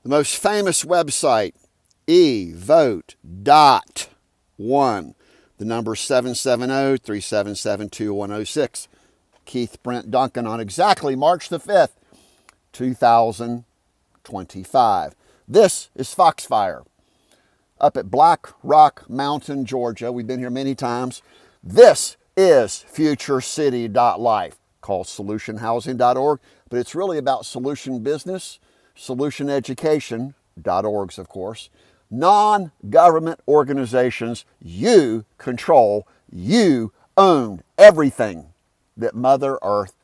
The most famous website, Evote.one. The number 770-377-2106. Keith Brent Duncan on exactly March the 5th, 2025. This is FoxFire up at Black Rock Mountain, Georgia. We've been here many times. This is futureCity.life, called solutionhousing.org, but it's really about solution business, solutioneducation.org, of course. Non-government organizations. You control, you own everything that Mother Earth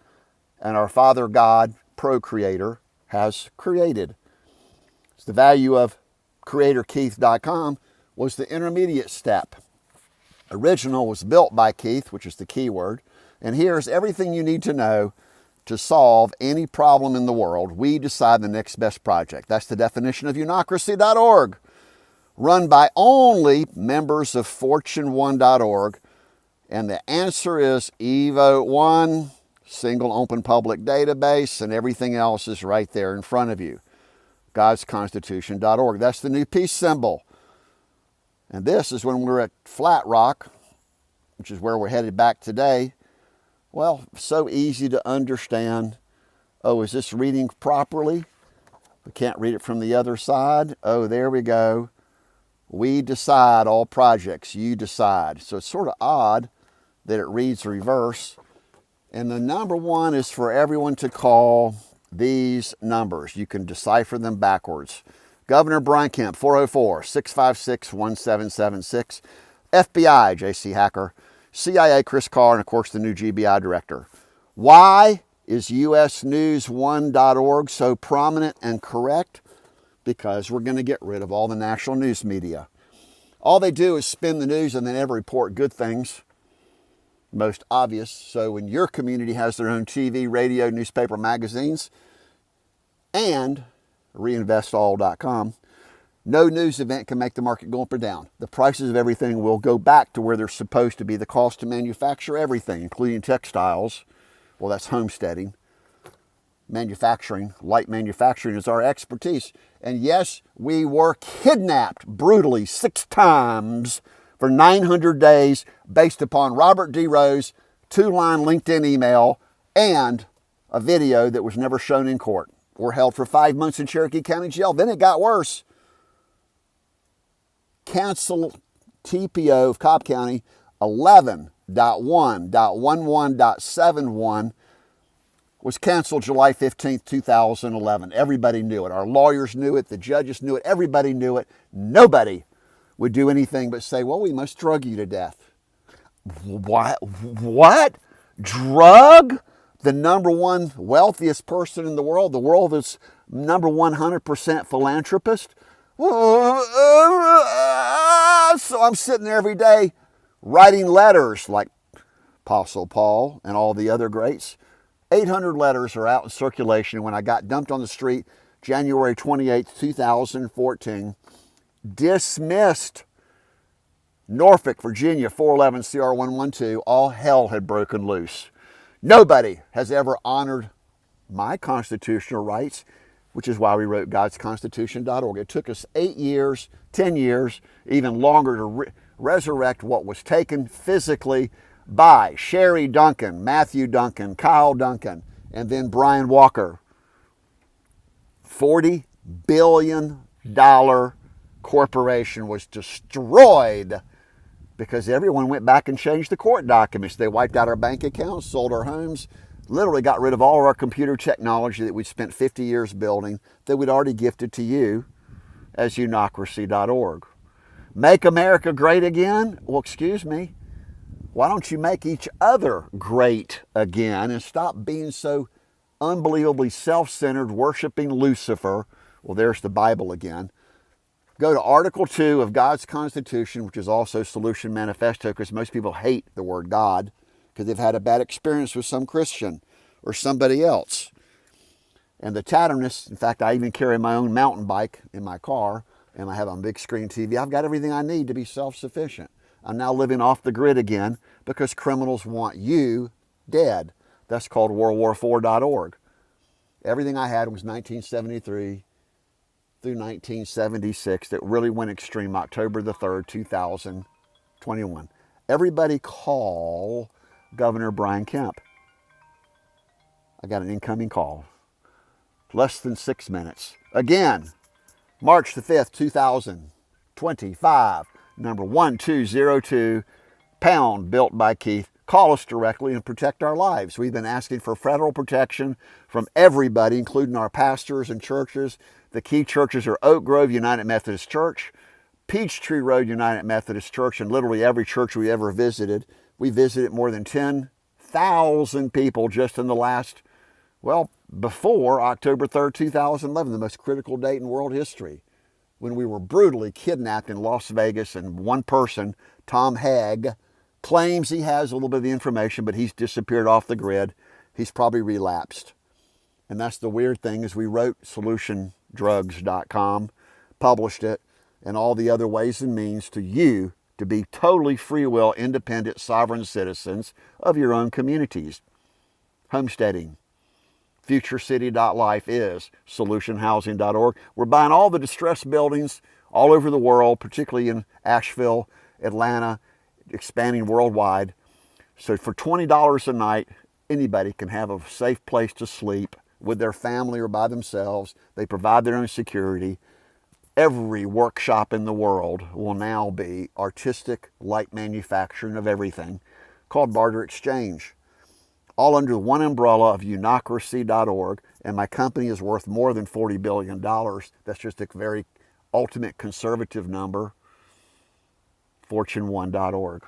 and our Father God, Procreator, has created. It's the value of CreatorKeith.com was the intermediate step. Original was built by Keith, which is the keyword. And here's everything you need to know to solve any problem in the world. We decide the next best project. That's the definition of uNIocracy.org. Run by only members of fortune1.org. And the answer is Evote.one, single open public database, and everything else is right there in front of you. Gods Constitution.org. That's the new peace symbol. And this is when we're at Flat Rock, which is where we're headed back today. Well, so easy to understand. Oh, is this reading properly? We can't read it from the other side. Oh, there we go. We decide all projects. You decide. So it's sort of odd that it reads reverse. And the number one is for everyone to call these numbers. You can decipher them backwards. Governor Brian Kemp, 404-656-1776. FBI, J.C. Hacker. CIA, Chris Carr, and of course the new GBI director. Why is usnews1.org so prominent and correct? Because we're going to get rid of all the national news media. All they do is spin the news and they never report good things. Most obvious. So when your community has their own TV, radio, newspaper, magazines, and reinvestall.com, no news event can make the market go up or down. The prices of everything will go back to where they're supposed to be. The cost to manufacture everything, including textiles, well, that's homesteading. Manufacturing, light manufacturing is our expertise. And yes, we were kidnapped brutally 6 times for 900 days based upon Robert D. Rose, 2-line LinkedIn email, and a video that was never shown in court. We're held for 5 months in Cherokee County Jail. Then it got worse. Cancel TPO of Cobb County 11.1.11.71 was canceled July 15th, 2011. Everybody knew it. Our lawyers knew it. The judges knew it. Everybody knew it. Nobody would do anything but say, well, we must drug you to death. What? What? Drug the number one wealthiest person in the world's number 100% philanthropist? So I'm sitting there every day writing letters like Apostle Paul and all the other greats. 800 letters are out in circulation. When I got dumped on the street, January 28, 2014, dismissed. Norfolk, Virginia, 411 CR 112, all hell had broken loose. Nobody has ever honored my constitutional rights, which is why we wrote godsconstitution.org. It took us 8 years, 10 years, even longer to resurrect what was taken physically by Sherry Duncan, Matthew Duncan, Kyle Duncan, and then Brian Walker. $40 billion corporation was destroyed because everyone went back and changed the court documents. They wiped out our bank accounts, sold our homes, literally got rid of all of our computer technology that we'd spent 50 years building that we'd already gifted to you as uNIocracy.org. Make America great again? Well, excuse me. Why don't you make each other great again and stop being so unbelievably self-centered, worshiping Lucifer? Well, there's the Bible again. Go to Article 2 of God's Constitution, which is also Solution Manifesto, because most people hate the word God because they've had a bad experience with some Christian or somebody else. And the tatterness, in fact, I even carry my own mountain bike in my car, and I have a big screen TV. I've got everything I need to be self-sufficient. I'm now living off the grid again because criminals want you dead. That's called WorldWar4.org. Everything I had was 1973 through 1976 that really went extreme, October the 3rd, 2021. Everybody call Governor Brian Kemp. I got an incoming call. Less than 6 minutes. Again, March the 5th, 2025, number 1202, pound Built by Keith. Call us directly and protect our lives. We've been asking for federal protection from everybody, including our pastors and churches. The key churches are Oak Grove United Methodist Church, Peachtree Road United Methodist Church, and literally every church we ever visited. We visited more than 10,000 people just in the last, well, before October 3rd, 2011, the most critical date in world history, when we were brutally kidnapped in Las Vegas, and one person, Tom Hague, claims he has a little bit of the information, but he's disappeared off the grid. He's probably relapsed. And that's the weird thing, is we wrote solutiondrugs.com, published it, and all the other ways and means to you to be totally free will, independent, sovereign citizens of your own communities. Homesteading. FutureCity.life is solutionhousing.org. We're buying all the distressed buildings all over the world, particularly in Asheville, Atlanta, expanding worldwide. So for $20 a night, anybody can have a safe place to sleep with their family or by themselves. They provide their own security. Every workshop in the world will now be artistic, light manufacturing of everything, called barter exchange. All under one umbrella of uNIocracy.org, and my company is worth more than $40 billion. That's just a very ultimate conservative number, fortune1.org.